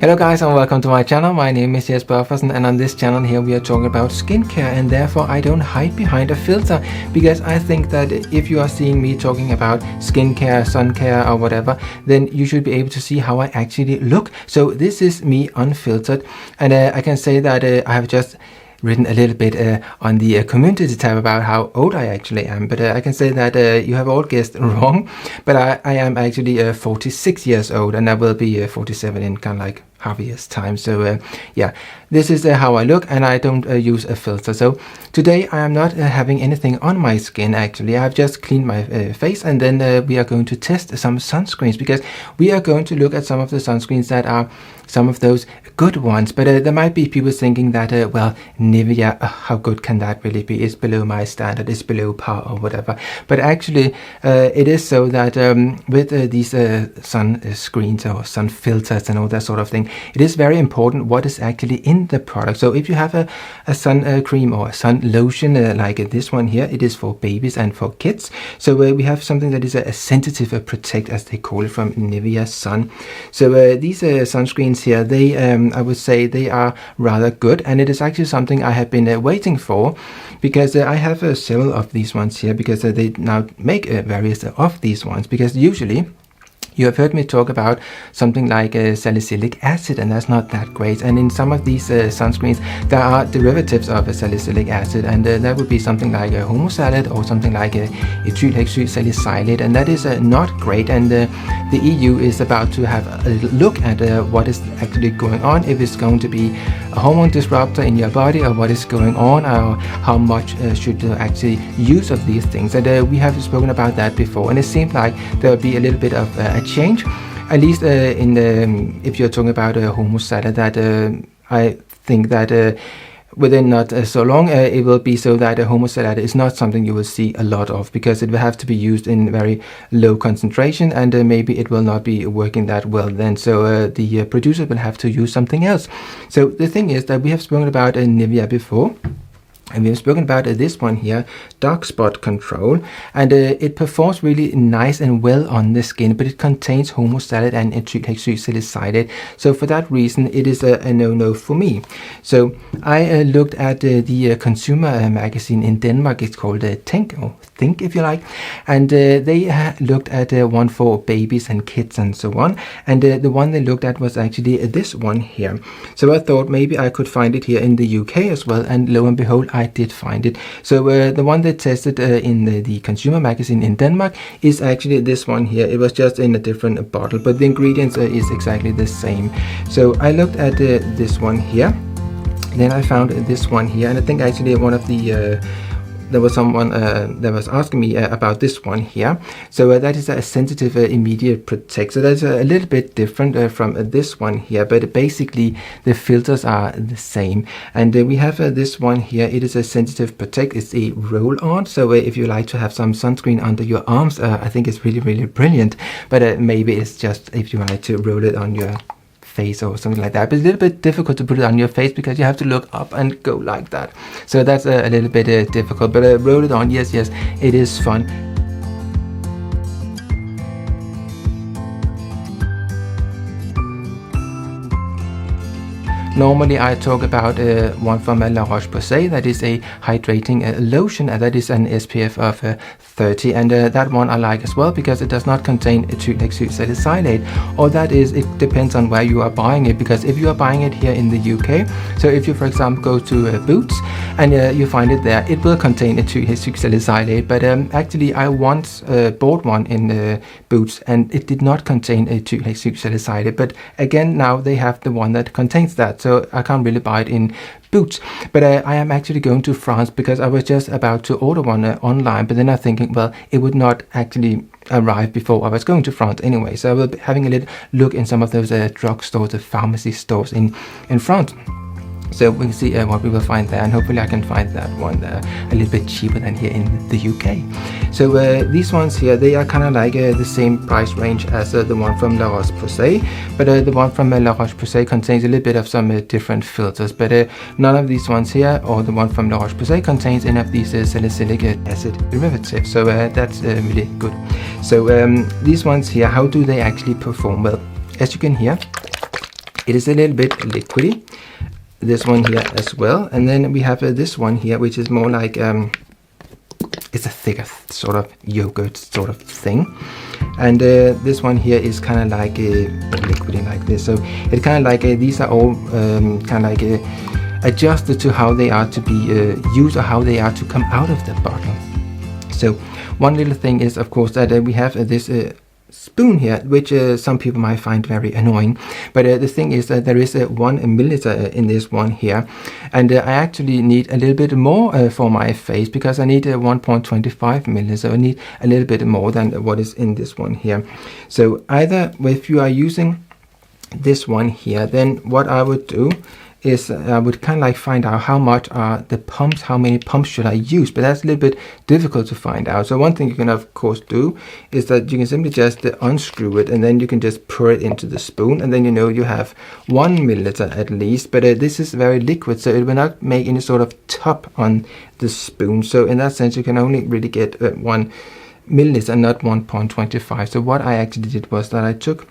Hello guys and welcome to my channel. My name is Jesper Offersen, and on this channel here we are talking about skincare, and therefore I don't hide behind a filter, because I think that if you are seeing me talking about skincare, sun care or whatever, then you should be able to see how I actually look. So this is me unfiltered, and I can say that I have just written a little bit on the community tab about how old I actually am, but I can say that you have all guessed wrong, but I am actually 46 years old, and I will be 47 in kind of like half a year's time. So yeah, this is how I look, and I don't use a filter. So today I am not having anything on my skin. Actually, I've just cleaned my face, and then we are going to test some sunscreens, because we are going to look at some of the sunscreens that are some of those good ones. But there might be people thinking that well, Nivea, how good can that really be? It's below my standard, it's below par or whatever. But actually it is so that with these sun screens or sun filters and all that sort of thing, it is very important what is actually in the product. So if you have a sun cream or a sun lotion like this one here, it is for babies and for kids. So we have something that is a sensitive protect, as they call it, from Nivea Sun. So these sunscreens here, they I would say they are rather good, and it is actually something I have been waiting for, because I have several of these ones here, because they now make various of these ones, because usually you have heard me talk about something like salicylic acid, and that's not that great. And in some of these sunscreens, there are derivatives of salicylic acid, and that would be something like homosalate or something like ethylhexysalicylate, and that is not great. And the EU is about to have a look at what is actually going on, if it's going to be a hormone disruptor in your body, or what is going on, or how much should you actually use of these things. And we have spoken about that before, and it seemed like there would be a little bit of a change, at least in if you're talking about homosalate, that I think that within not so long it will be so that homosalate is not something you will see a lot of, because it will have to be used in very low concentration, and maybe it will not be working that well then. So the producer will have to use something else. So the thing is that we have spoken about Nivea before, and we have spoken about this one here, dark spot control, and it performs really nice and well on the skin, but it contains homosalate and ethylhexysalicylate. So for that reason, it is a no-no for me. So I looked at the consumer magazine in Denmark. It's called Think, or Think if you like, and they looked at one for babies and kids and so on, and the one they looked at was actually this one here. So I thought maybe I could find it here in the UK as well, and lo and behold, I did find it. So the one they tested in the consumer magazine in Denmark is actually this one here. It was just in a different bottle, but the ingredients is exactly the same. So I looked at this one here, then I found this one here, and I think actually one of the there was someone that was asking me about this one here. So that is a sensitive immediate protect. So that's a little bit different from this one here, but basically the filters are the same. And we have this one here. It is a sensitive protect. It's a roll-on. So if you like to have some sunscreen under your arms, I think it's really, really brilliant. But maybe it's just if you like to roll it on your face or something like that, but it's a little bit difficult to put it on your face, because you have to look up and go like that. So that's a little bit difficult, but roll it on, yes, it is fun. Normally I talk about one from La Roche-Posay, that is a hydrating lotion, and that is an SPF of 30, and that one I like as well, because it does not contain ethylhexysalicylate, or that is, it depends on where you are buying it, because if you are buying it here in the UK, so if you for example go to Boots and you find it there, it will contain ethylhexysalicylate, but actually I once bought one in Boots and it did not contain ethylhexysalicylate, but again now they have the one that contains that, so I can't really buy it in Boots. But I am actually going to France, because I was just about to order one online, but then I'm thinking, well, it would not actually arrive before I was going to France anyway, so I will be having a little look in some of those drugstores, the pharmacy stores in France. So we'll see what we will find there, and hopefully I can find that one a little bit cheaper than here in the UK. So these ones here, they are kind of like the same price range as the one from La Roche-Posay, but the one from La Roche-Posay contains a little bit of some different filters, but none of these ones here, or the one from La Roche-Posay, contains any of these salicylic acid derivatives, so that's really good. So these ones here, how do they actually perform? Well, as you can hear, It is a little bit liquidy. This one here as well. And then we have this one here, which is more like, it's a thicker sort of yogurt sort of thing. And this one here is kind of like a liquidy like this. So it's kind of like these are all kind of like adjusted to how they are to be used, or how they are to come out of the bottle. So one little thing is, of course, that we have this spoon here, which some people might find very annoying, but the thing is that there is 1 milliliter in this one here, and I actually need a little bit more for my face, because I need 1.25 milliliter, so I need a little bit more than what is in this one here. So either if you are using this one here, then what I would do is I would kind of like find out how much are the pumps, how many pumps should I use, but that's a little bit difficult to find out. So one thing you can of course do is that you can simply just unscrew it, and then you can just pour it into the spoon, and then you know you have 1 milliliter at least. But this is very liquid, so it will not make any sort of top on the spoon. So in that sense, you can only really get 1 milliliter and not 1.25. So what I actually did was that I took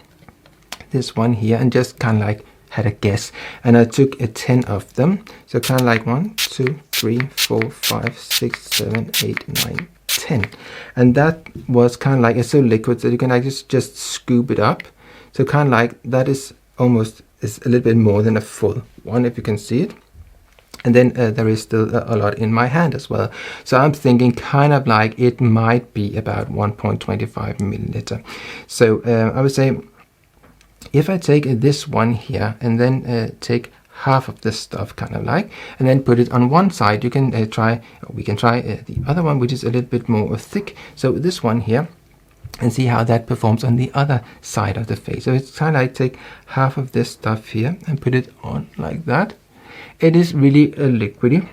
this one here and just kind of like had a guess, and I took 10 of them. So kind of like 1, 2, 3, 4, 5, 6, 7, 8, 9, 10. And that was kind of like, it's so liquid that you can like just scoop it up. So kind of like that is almost, is a little bit more than a full one, if you can see it. And then there is still a lot in my hand as well. So I'm thinking kind of like it might be about 1.25 milliliter. So I would say, if I take this one here and then take half of this stuff kind of like, and then put it on one side, you can we can try the other one, which is a little bit more thick. So this one here, and see how that performs on the other side of the face. So it's kind of like take half of this stuff here and put it on like that. It is really liquidy.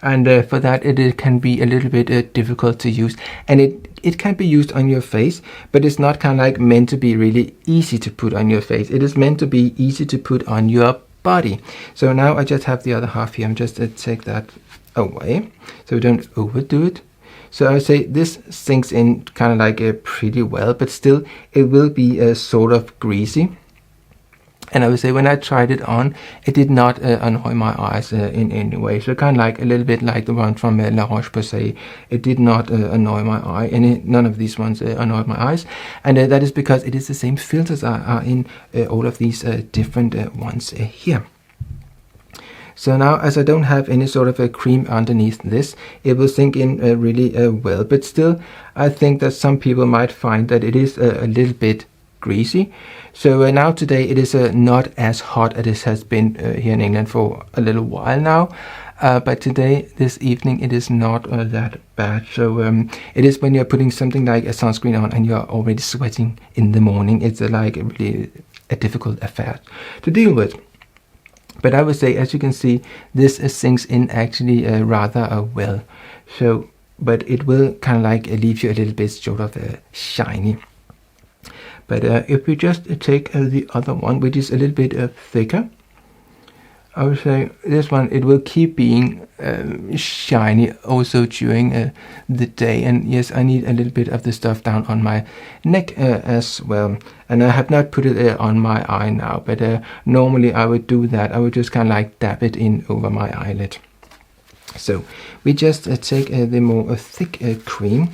And for that it can be a little bit difficult to use, and it can be used on your face, but it's not kind of like meant to be really easy to put on your face. It is meant to be easy to put on your body. So now I just have the other half here. I'm just take that away so we don't overdo it. So I would say this sinks in kind of like pretty well, but still it will be sort of greasy. And I would say when I tried it on, it did not annoy my eyes in any way. So kind of like a little bit like the one from La Roche-Posay. It did not annoy my eye. None of these ones annoyed my eyes. And that is because it is the same filters are in all of these different ones here. So now, as I don't have any sort of a cream underneath this, it will sink in really well. But still, I think that some people might find that it is a little bit greasy. So now today it is not as hot as it has been here in England for a little while now. But today, this evening, it is not that bad. So it is when you're putting something like a sunscreen on and you're already sweating in the morning. It's like really a difficult affair to deal with. But I would say, as you can see, this sinks in actually rather well. So, but it will kind of like leave you a little bit sort of shiny. But if we just take the other one, which is a little bit thicker, I would say this one, it will keep being shiny also during the day. And yes, I need a little bit of the stuff down on my neck as well. And I have not put it on my eye now, but normally I would do that. I would just kind of like dab it in over my eyelid. So we just take the more thick cream.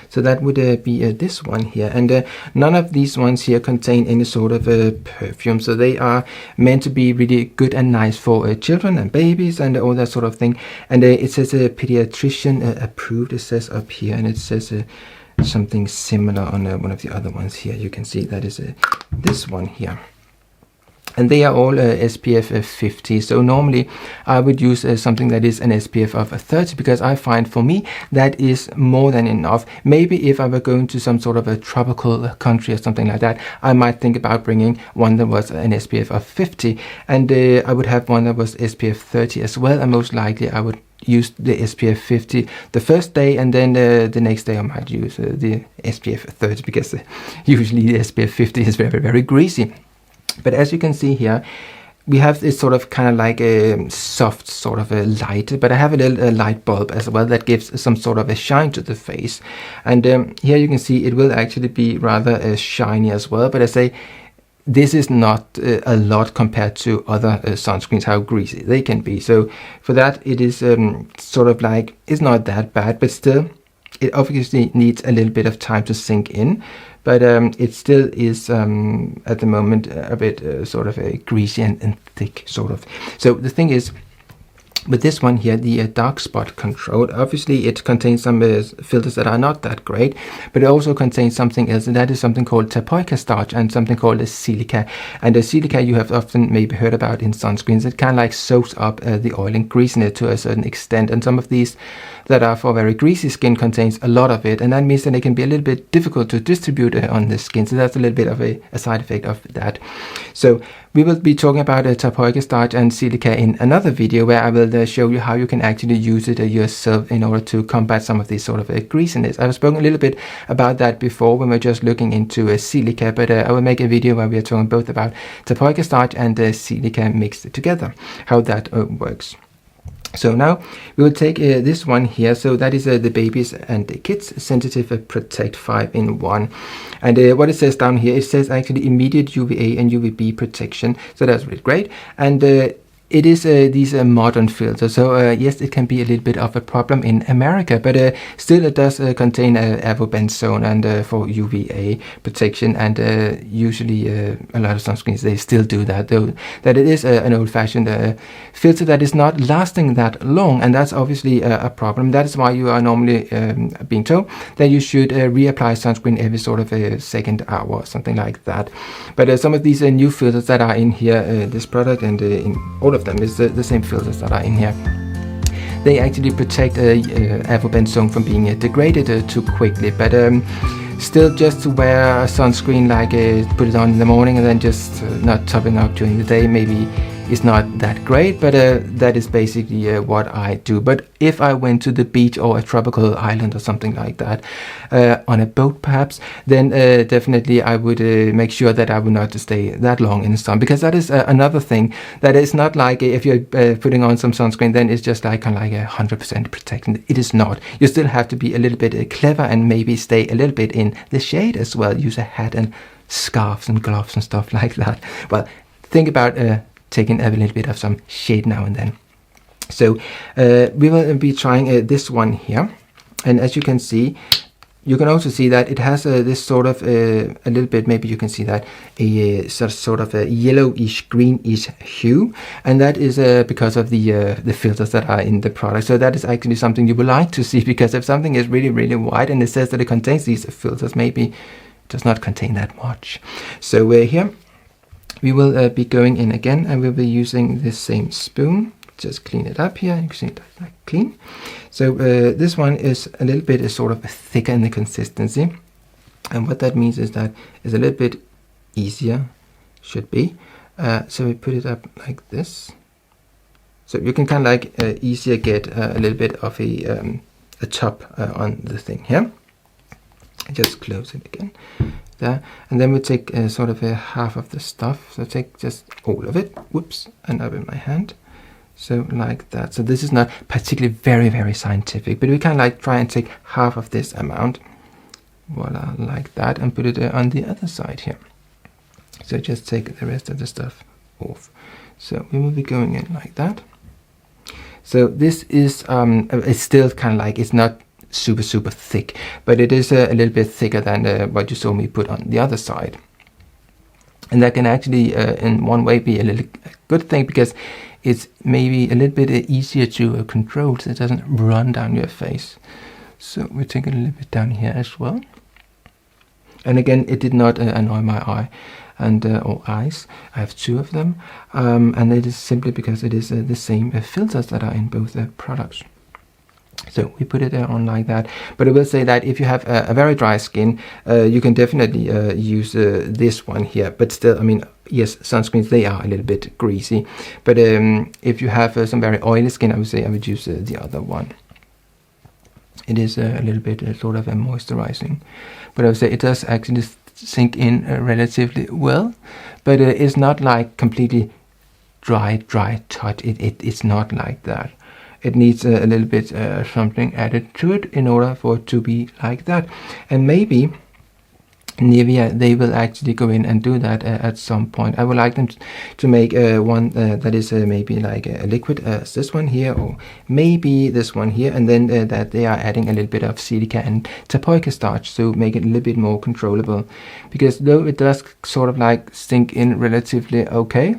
So that would be this one here, and none of these ones here contain any sort of perfume, so they are meant to be really good and nice for children and babies and all that sort of thing. And it says pediatrician approved, it says up here, and it says something similar on one of the other ones here. You can see that is this one here. And they are all SPF 50. So normally I would use something that is an SPF of 30, because I find for me that is more than enough. Maybe if I were going to some sort of a tropical country or something like that, I might think about bringing one that was an SPF of 50. And I would have one that was SPF 30 as well. And most likely I would use the SPF 50 the first day, and then the next day I might use the SPF 30, because usually the SPF 50 is very, very greasy. But as you can see here, we have this sort of kind of like a soft sort of a light, but I have a little light bulb as well that gives some sort of a shine to the face. And here you can see it will actually be rather shiny as well. But I say this is not a lot compared to other sunscreens, how greasy they can be. So for that, it is sort of like, it's not that bad, but still, it obviously needs a little bit of time to sink in. But it still is, at the moment, a bit sort of greasy and thick, sort of. So the thing is, with this one here, the dark spot control, obviously it contains some filters that are not that great, but it also contains something else, and that is something called tapioca starch and something called silica. And the silica you have often maybe heard about in sunscreens. It kind of like soaks up the oil and grease in it to a certain extent, and some of these that are for very greasy skin contains a lot of it, and that means that it can be a little bit difficult to distribute on the skin. So that's a little bit of a side effect of that. So we will be talking about tapioca starch and silica in another video, where I will show you how you can actually use it yourself in order to combat some of this sort of greasiness. I've spoken a little bit about that before when we were just looking into silica, but I will make a video where we are talking both about tapioca starch and silica mixed together, how that works. So now we will take this one here. So that is the babies and the kids sensitive Protect 5-in-1, and what it says down here, it says actually immediate UVA and UVB protection. So that's really great, and it is these modern filters. So yes, it can be a little bit of a problem in America, but still it does contain avobenzone and for UVA protection, and usually a lot of sunscreens, they still do that, though that it is an old-fashioned filter that is not lasting that long, and that's obviously a problem. That is why you are normally being told that you should reapply sunscreen every sort of a second hour or something like that. But some of these new filters that are in here, this product, and in all of them is the same filters that are in here, they actually protect avobenzone from being degraded too quickly. But still, just to wear a sunscreen, like put it on in the morning and then just not topping up during the day, maybe is not that great, but that is basically what I do. But if I went to the beach or a tropical island or something like that, on a boat perhaps, then definitely I would make sure that I would not stay that long in the sun, because that is another thing, that it's not like if you're putting on some sunscreen, then it's just like 100% protecting. It is not. You still have to be a little bit clever and maybe stay a little bit in the shade as well. Use a hat and scarves and gloves and stuff like that. Well, think about taking a little bit of some shade now and then. So we will be trying this one here, and as you can see, you can also see that it has this sort of a little bit, maybe you can see that, a sort of a yellowish greenish hue, and that is because of the filters that are in the product. So that is actually something you would like to see, because if something is really, really white and it says that it contains these filters, maybe it does not contain that much. So here we will be going in again, and we'll be using this same spoon. Just clean it up here. You can see it like clean. So this one is a little bit sort of thicker in the consistency, and what that means is that it's a little bit easier, should be. So we put it up like this, so you can kind of like easier get a little bit of a top on the thing here. Just close it again. There, and then we take sort of half of the stuff, so take just all of it, whoops, and up in my hand, so like that. So this is not particularly very, very scientific, but we can like try and take half of this amount, voila, like that, and put it on the other side here. So just take the rest of the stuff off. So we will be going in like that. So this is it's still kind of like, it's not super thick, but it is a little bit thicker than what you saw me put on the other side, and that can actually in one way be a good thing, because it's maybe a little bit easier to control, so it doesn't run down your face. So we take it a little bit down here as well, and again, it did not annoy my eye and or eyes. I have two of them, and it is simply because it is the same filters that are in both products. So we put it on like that. But I will say that if you have a very dry skin, you can definitely use this one here. But still, I mean, yes, sunscreens, they are a little bit greasy. But if you have some very oily skin, I would say I would use the other one. It is a little bit sort of a moisturizing. But I would say it does actually sink in relatively well. But it's not like completely dry touch. It's not like that. It needs a little bit something added to it in order for it to be like that. And maybe Nivea, they will actually go in and do that at some point. I would like them to make one that is maybe like a liquid as this one here, or maybe this one here, and then that they are adding a little bit of silica and tapioca starch to make it a little bit more controllable. Because though it does sort of like sink in relatively okay,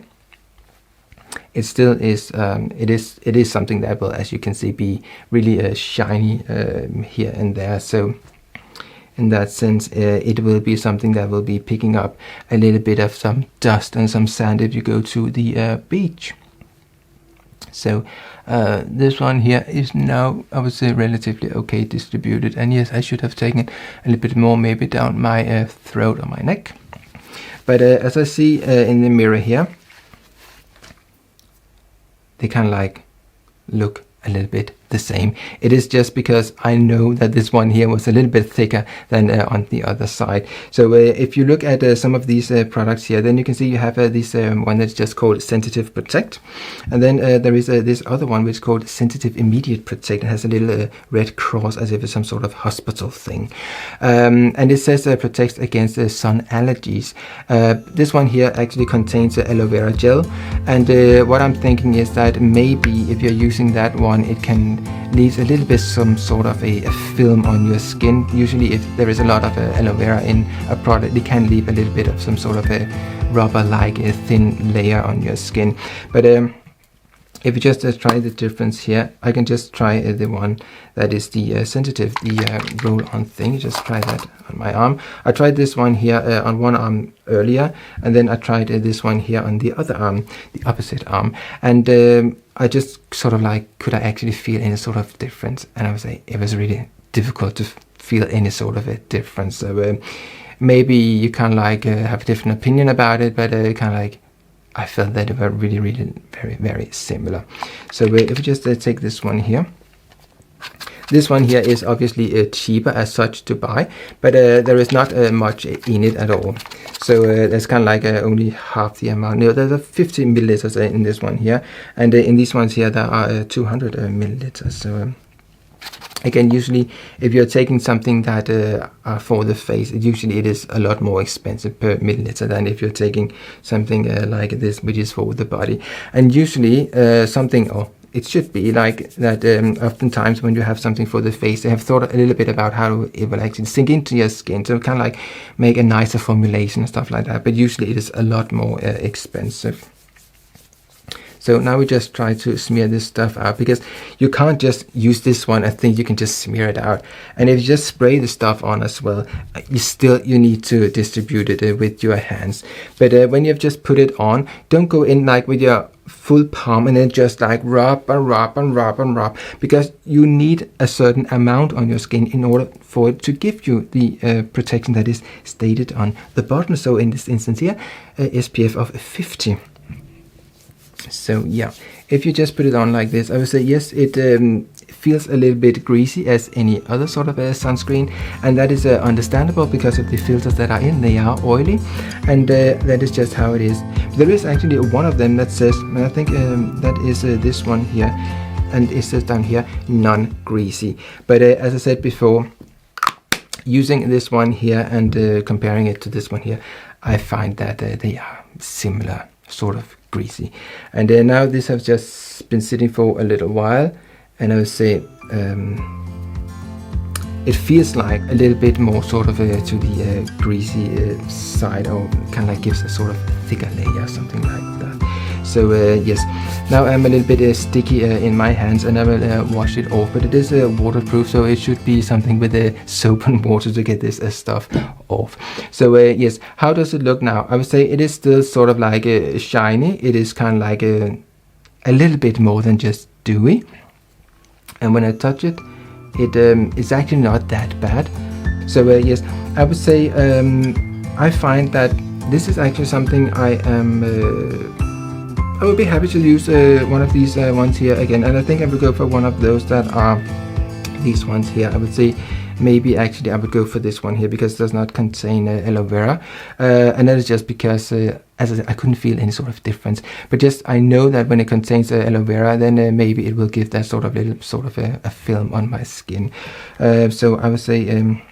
it still is it is something that will, as you can see, be really shiny here and there. So in that sense, it will be something that will be picking up a little bit of some dust and some sand if you go to the beach. So this one here is now, I would say, relatively okay distributed. And yes, I should have taken it a little bit more, maybe down my throat or my neck. But as I see in the mirror here, they kind of like look a little bit the same. It is just because I know that this one here was a little bit thicker than on the other side. So if you look at some of these products here, then you can see you have this one that's just called Sensitive Protect, and then there is this other one which is called Sensitive Immediate Protect. It has a little red cross as if it's some sort of hospital thing, and it says protects against sun allergies. This one here actually contains aloe vera gel, and what I'm thinking is that maybe if you're using that one, it can leave a little bit some sort of a film on your skin. Usually if there is a lot of aloe vera in a product, it can leave a little bit of some sort of a rubber-like thin layer on your skin. But if you just try the difference here, I can just try the one that is the sensitive, the roll-on thing. Just try that on my arm. I tried this one here on one arm earlier, and then I tried this one here on the other arm, the opposite arm, and I just sort of like, could I actually feel any sort of difference? And I would say it was really difficult to feel any sort of a difference. So maybe you kind of like have a different opinion about it, but kind of like, I felt that they were really, really very, very similar. So if we just take this one here. This one here is obviously cheaper as such to buy, but there is not much in it at all. So there's kind of like only half the amount. No, there's 50 milliliters in this one here, and in these ones here there are 200 milliliters. So again, usually if you're taking something that are for the face, usually it is a lot more expensive per milliliter than if you're taking something like this, which is for the body. And usually something, or it should be like that, oftentimes when you have something for the face, they have thought a little bit about how it will actually sink into your skin, so kind of like make a nicer formulation and stuff like that. But usually it is a lot more expensive. So now we just try to smear this stuff out, because you can't just use this one and think you can just smear it out. And if you just spray the stuff on as well, you need to distribute it with your hands. But when you've just put it on, don't go in like with your full palm and then just like rub and rub and rub and rub, because you need a certain amount on your skin in order for it to give you the protection that is stated on the bottom. So in this instance here, SPF of 50. So yeah, if you just put it on like this, I would say yes, it feels a little bit greasy as any other sort of sunscreen, and that is understandable because of the filters that are in. They are oily, and that is just how it is. There is actually one of them that says, and I think that is this one here, and it says down here non-greasy. But as I said before, using this one here and comparing it to this one here, I find that they are similar, sort of greasy. And now this has just been sitting for a little while, and I would say it feels like a little bit more sort of to the greasy side, or kind of like gives a sort of thicker layer, something like that. So yes, now I'm a little bit sticky in my hands, and I will wash it off, but it is waterproof, so it should be something with soap and water to get this stuff off. So yes, how does it look now? I would say it is still sort of like shiny. It is kind of like a little bit more than just dewy, and when I touch it, it's actually not that bad. So yes, I would say I find that this is actually something I would be happy to use one of these ones here again, and I think I would go for one of those that are these ones here. I would say maybe actually I would go for this one here, because it does not contain aloe vera, and that is just because as I said, I couldn't feel any sort of difference. But just I know that when it contains aloe vera, then maybe it will give that sort of little sort of a film on my skin. So I would say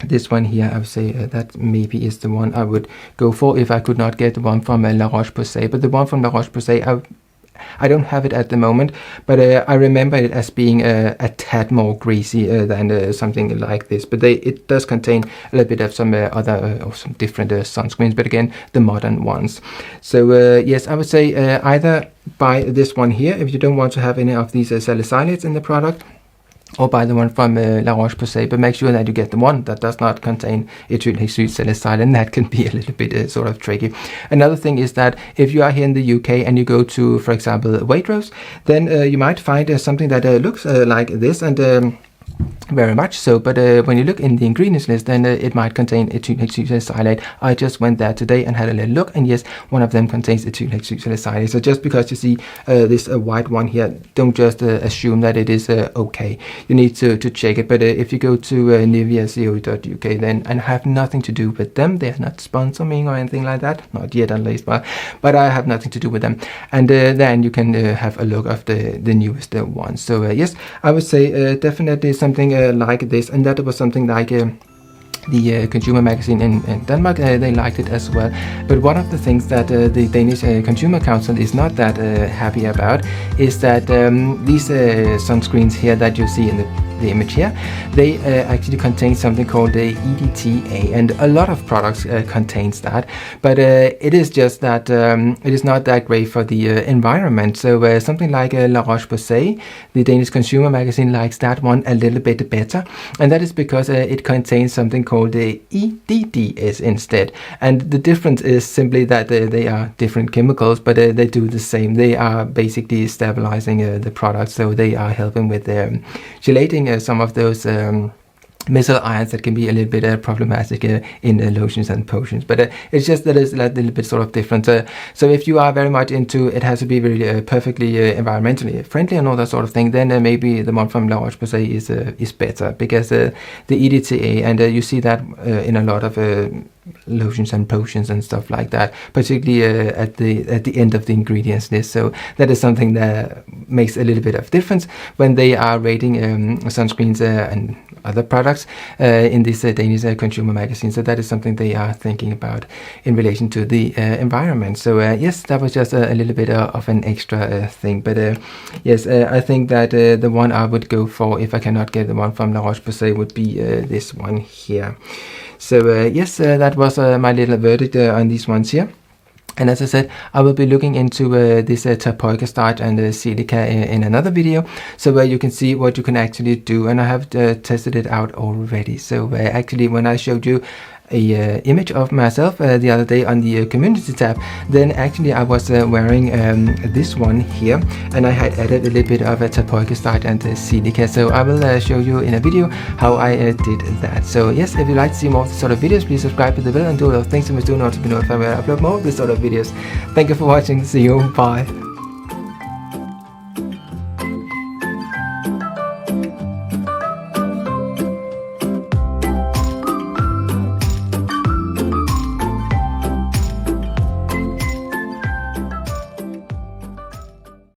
this one here, I would say that maybe is the one I would go for if I could not get the one from La Roche-Posay. But the one from La Roche-Posay, I don't have it at the moment, but I remember it as being a tad more greasy than something like this. But it does contain a little bit of some other or some different sunscreens, but again, the modern ones. So yes, I would say either buy this one here if you don't want to have any of these salicylates in the product, or buy the one from La Roche-Posay, but make sure that you get the one that does not contain ethyl hexylsalicylate. That can be a little bit sort of tricky. Another thing is that if you are here in the UK and you go to, for example, Waitrose, then you might find something that looks like this, and very much so, but when you look in the ingredients list, then it might contain ethyl hexylsalicylate. I just went there today and had a little look, and yes, one of them contains ethyl hexylsalicylate. So just because you see this white one here, don't just assume that it is okay. You need to check it. But if you go to nivea.co.uk, then, and I have nothing to do with them, they are not sponsoring me or anything like that, not yet at least, but I have nothing to do with them. And then you can have a look of the newest one. So yes, I would say definitely something like this, and that was something like the consumer magazine in Denmark, they liked it as well. But one of the things that the Danish Consumer Council is not that happy about is that these sunscreens here that you see in the image here, they actually contain something called the EDTA, and a lot of products contains that, but it is just that it is not that great for the environment. So something like La Roche-Posay, the Danish Consumer Magazine, likes that one a little bit better, and that is because it contains something called the EDDS instead. And the difference is simply that they are different chemicals, but they do the same. They are basically stabilizing the product, so they are helping with chelating some of those methyl ions that can be a little bit problematic in lotions and potions. But it's just that it's a little bit sort of different. So if you are very much into it has to be very perfectly environmentally friendly and all that sort of thing, then maybe the one from La Roche-Posay is better, because the EDTA, and you see that in a lot of lotions and potions and stuff like that, particularly at the end of the ingredients list. So that is something that makes a little bit of difference when they are rating sunscreens and other products in this Danish Consumer Magazine. So that is something they are thinking about in relation to the environment. So yes, that was just a little bit of an extra thing. But yes, I think that the one I would go for if I cannot get the one from La Roche-Posay would be this one here. So yes, that was my little verdict on these ones here. And as I said, I will be looking into this Tapioca starch and silica in another video, so where you can see what you can actually do. And I have tested it out already. So actually, when I showed you a image of myself the other day on the community tab, then actually I was wearing this one here, and I had added a little bit of a Tapioca starch and silica. So I will show you in a video how I did that. So yes, if you'd like to see more of this sort of videos, please subscribe to the video and do all those things you must do in order to be notified when I upload more of this sort of videos. Thank you for watching. See you. Bye.